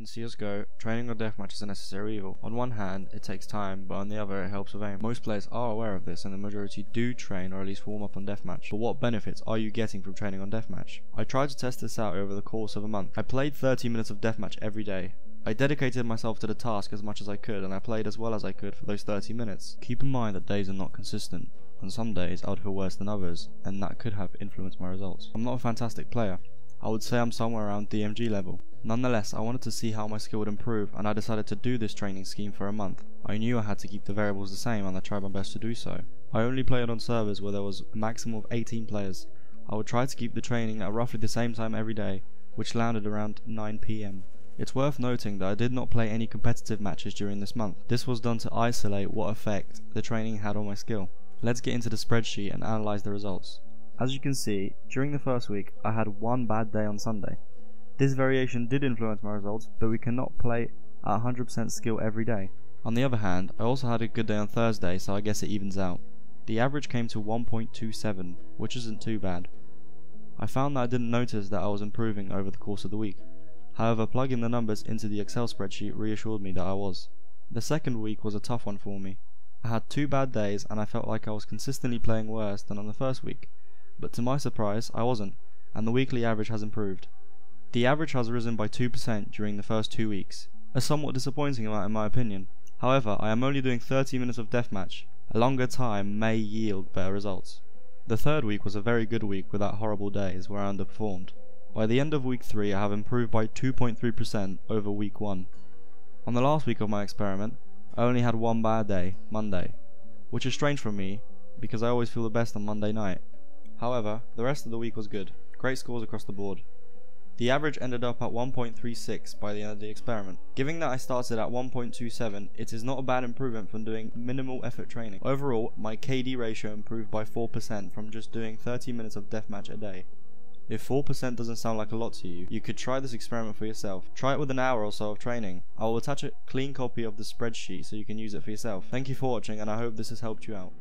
CSGO, training on deathmatch is a necessary evil. On one hand, it takes time, but on the other, it helps with aim. Most players are aware of this, and the majority do train or at least warm up on deathmatch. But what benefits are you getting from training on deathmatch? I tried to test this out over the course of a month. I played 30 minutes of deathmatch every day. I dedicated myself to the task as much as I could, and I played as well as I could for those 30 minutes. Keep in mind that days are not consistent. On some days, I would feel worse than others, and that could have influenced my results. I'm not a fantastic player. I would say I'm somewhere around DMG level. Nonetheless, I wanted to see how my skill would improve, and I decided to do this training scheme for a month. I knew I had to keep the variables the same, and I tried my best to do so. I only played on servers where there was a maximum of 18 players. I would try to keep the training at roughly the same time every day, which landed around 9 PM. It's worth noting that I did not play any competitive matches during this month. This was done to isolate what effect the training had on my skill. Let's get into the spreadsheet and analyze the results. As you can see, during the first week, I had one bad day on Sunday. This variation did influence my results, but we cannot play at 100% skill every day. On the other hand, I also had a good day on Thursday, so I guess it evens out. The average came to 1.27, which isn't too bad. I found that I didn't notice that I was improving over the course of the week. However, plugging the numbers into the Excel spreadsheet reassured me that I was. The second week was a tough one for me. I had 2 bad days, and I felt like I was consistently playing worse than on the first week. But to my surprise, I wasn't, and the weekly average has improved. The average has risen by 2% during the first 2 weeks, a somewhat disappointing amount in my opinion. However, I am only doing 30 minutes of deathmatch. A longer time may yield better results. The third week was a very good week without horrible days where I underperformed. By the end of week 3, I have improved by 2.3% over week 1. On the last week of my experiment, I only had one bad day, Monday, which is strange for me because I always feel the best on Monday night. However, the rest of the week was good. Great scores across the board. The average ended up at 1.36 by the end of the experiment. Given that I started at 1.27, it is not a bad improvement from doing minimal effort training. Overall, my KD ratio improved by 4% from just doing 30 minutes of deathmatch a day. If 4% doesn't sound like a lot to you, you could try this experiment for yourself. Try it with an hour or so of training. I will attach a clean copy of the spreadsheet so you can use it for yourself. Thank you for watching, and I hope this has helped you out.